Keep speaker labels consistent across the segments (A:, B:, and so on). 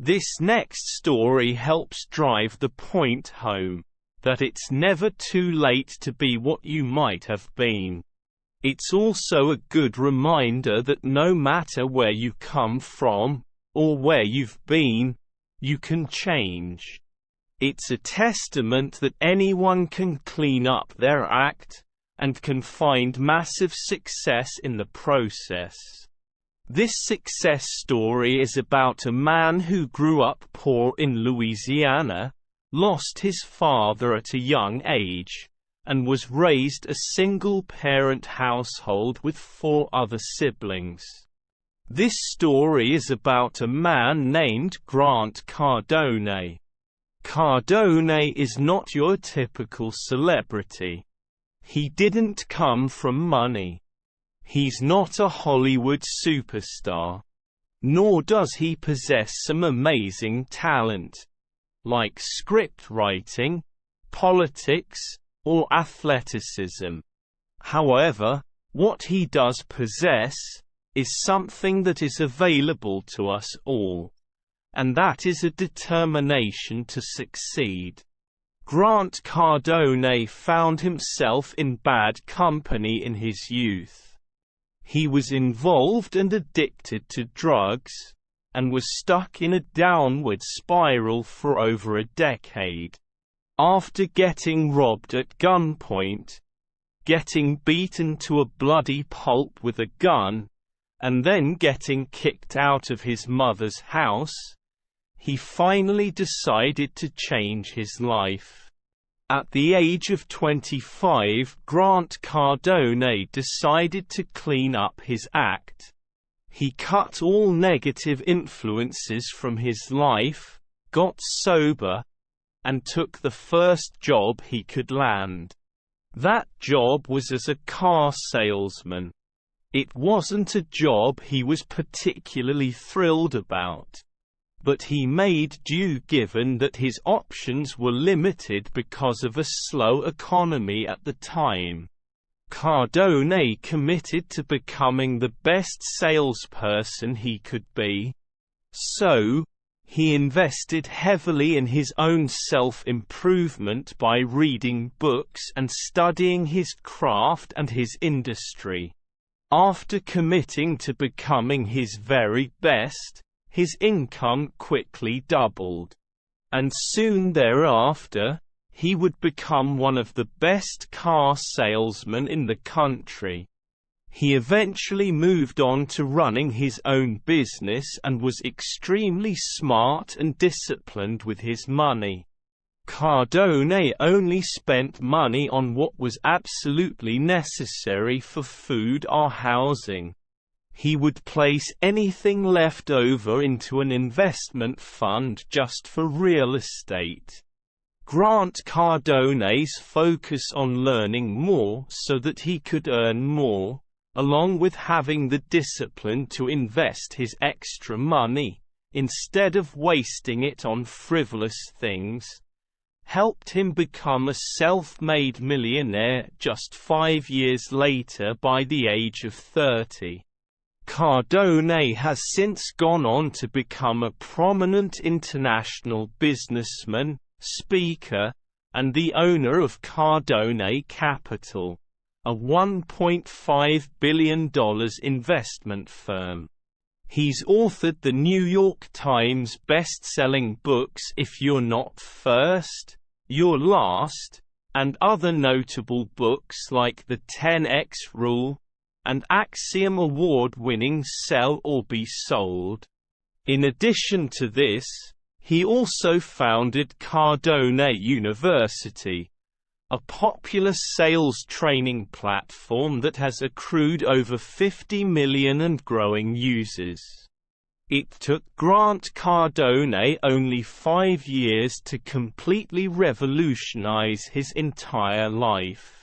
A: This next story helps drive the point home that it's never too late to be what you might have been. It's also a good reminder that no matter where you come from, or where you've been, you can change. It's a testament that anyone can clean up their act, and can find massive success in the process. This success story is about a man who grew up poor in Louisiana, lost his father at a young age, and was raised a single-parent household with 4 other siblings. This story is about a man named Grant Cardone. Cardone is not your typical celebrity. He didn't come from money. He's not a Hollywood superstar. Nor does he possess some amazing talent, like script writing, politics, or athleticism. However, what he does possess is something that is available to us all, and that is a determination to succeed. Grant Cardone found himself in bad company in his youth. He was involved and addicted to drugs, and was stuck in a downward spiral for over a decade. After getting robbed at gunpoint, getting beaten to a bloody pulp with a gun, and then getting kicked out of his mother's house, he finally decided to change his life. At the age of 25, Grant Cardone decided to clean up his act. He cut all negative influences from his life, got sober, and took the first job he could land. That job was as a car salesman. It wasn't a job he was particularly thrilled about, but he made do given that his options were limited because of a slow economy at the time. Cardone committed to becoming the best salesperson he could be. So, he invested heavily in his own self-improvement by reading books and studying his craft and his industry. After committing to becoming his very best, his income quickly doubled. And soon thereafter, he would become one of the best car salesmen in the country. He eventually moved on to running his own business and was extremely smart and disciplined with his money. Cardone only spent money on what was absolutely necessary for food or housing. He would place anything left over into an investment fund just for real estate. Grant Cardone's focus on learning more so that he could earn more, along with having the discipline to invest his extra money, instead of wasting it on frivolous things, helped him become a self-made millionaire just 5 years later by the age of 30. Cardone has since gone on to become a prominent international businessman, speaker, and the owner of Cardone Capital, a $1.5 billion investment firm. He's authored the New York Times best-selling books If You're Not First, You're Last, and other notable books like The 10X Rule, and Axiom award-winning Sell or Be Sold. In addition to this, he also founded Cardone University, a popular sales training platform that has accrued over 50 million and growing users. It took Grant Cardone only 5 years to completely revolutionize his entire life.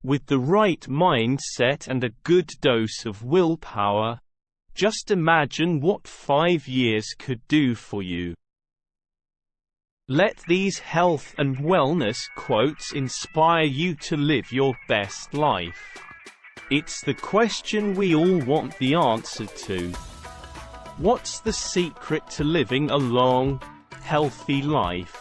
A: With the right mindset and a good dose of willpower, just imagine what 5 years could do for you. Let these health and wellness quotes inspire you to live your best life. It's the question we all want the answer to. What's the secret to living a long, healthy life?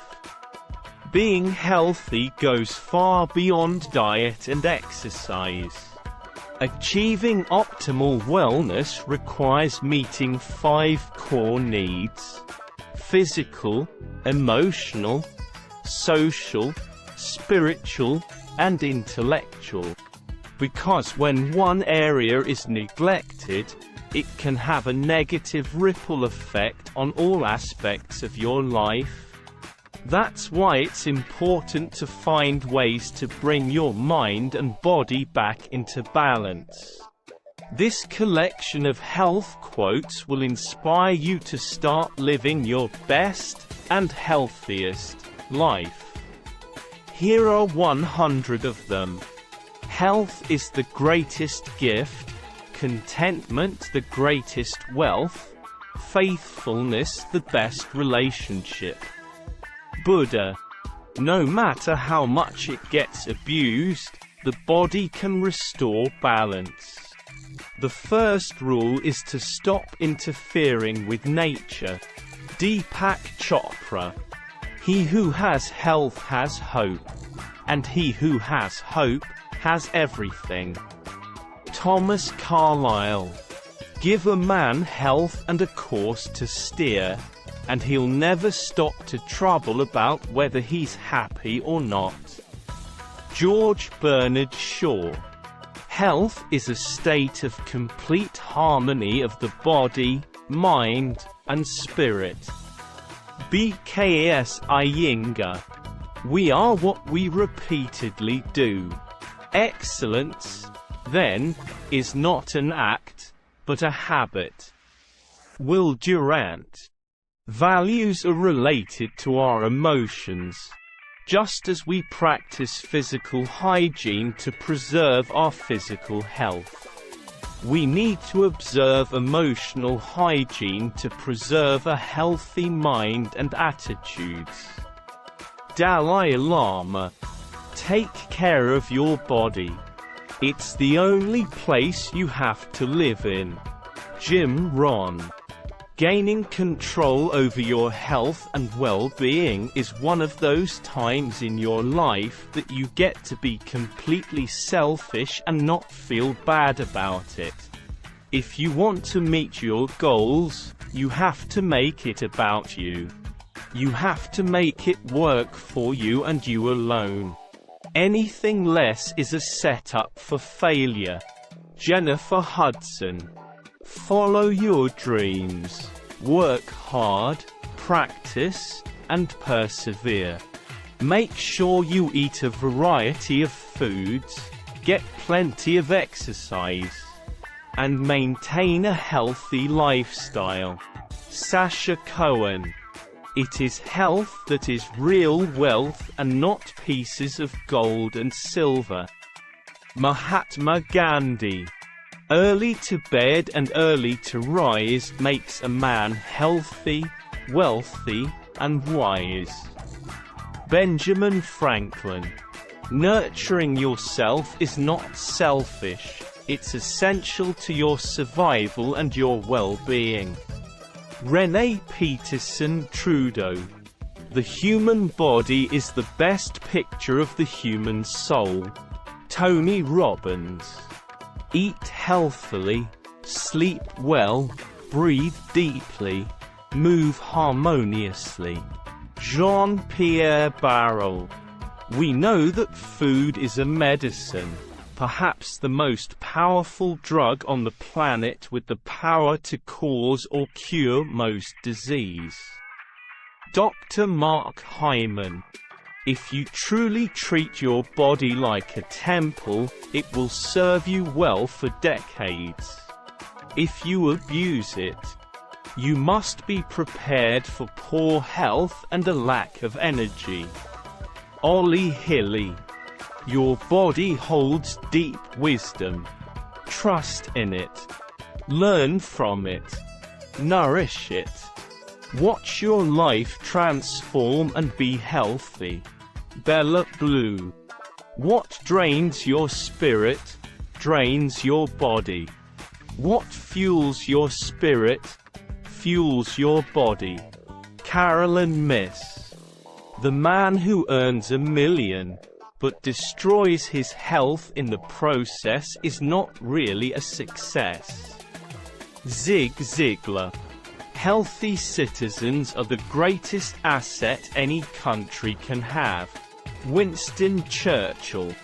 A: Being healthy goes far beyond diet and exercise. Achieving optimal wellness requires meeting 5 core needs: physical, emotional, social, spiritual, and intellectual. Because when one area is neglected, it can have a negative ripple effect on all aspects of your life. That's why it's important to find ways to bring your mind and body back into balance. This collection of health quotes will inspire you to start living your best and healthiest life. Here are 100 of them. Health is the greatest gift, contentment the greatest wealth, faithfulness the best relationship. Buddha. No matter how much it gets abused, the body can restore balance. The first rule is to stop interfering with nature. Deepak Chopra. He who has health has hope, and he who has hope has everything. Thomas Carlyle. Give a man health and a course to steer, and he'll never stop to trouble about whether he's happy or not. George Bernard Shaw. Health is a state of complete harmony of the body, mind, and spirit. B.K.S. Iyengar. We are what we repeatedly do. Excellence, then, is not an act, but a habit. Will Durant. Values are related to our emotions. Just as we practice physical hygiene to preserve our physical health, we need to observe emotional hygiene to preserve a healthy mind and attitudes. Dalai Lama. Take care of your body. It's the only place you have to live in. Jim Rohn. Gaining control over your health and well-being is one of those times in your life that you get to be completely selfish and not feel bad about it. If you want to meet your goals, you have to make it about you. You have to make it work for you and you alone. Anything less is a setup for failure. Jennifer Hudson. Follow your dreams. Work hard, practice, and persevere. Make sure you eat a variety of foods, get plenty of exercise, and maintain a healthy lifestyle. Sasha Cohen. It is health that is real wealth and not pieces of gold and silver. Mahatma Gandhi. Early to bed and early to rise makes a man healthy, wealthy, and wise. Benjamin Franklin. Nurturing yourself is not selfish, it's essential to your survival and your well-being. Renee Peterson Trudeau. The human body is the best picture of the human soul. Tony Robbins. Eat healthily, sleep well, breathe deeply, move harmoniously. Jean-Pierre Barrel. We know that food is a medicine, perhaps the most powerful drug on the planet with the power to cause or cure most disease. Dr. Mark Hyman. If you truly treat your body like a temple, it will serve you well for decades. If you abuse it, you must be prepared for poor health and a lack of energy. Ollie Hilly. Your body holds deep wisdom. Trust in it. Learn from it. Nourish it. Watch your life transform and be healthy. Bella Blue. What drains your spirit, drains your body. What fuels your spirit, fuels your body. Carolyn Miss. The man who earns $1 million, but destroys his health in the process is not really a success. Zig Ziglar. Healthy citizens are the greatest asset any country can have. Winston Churchill.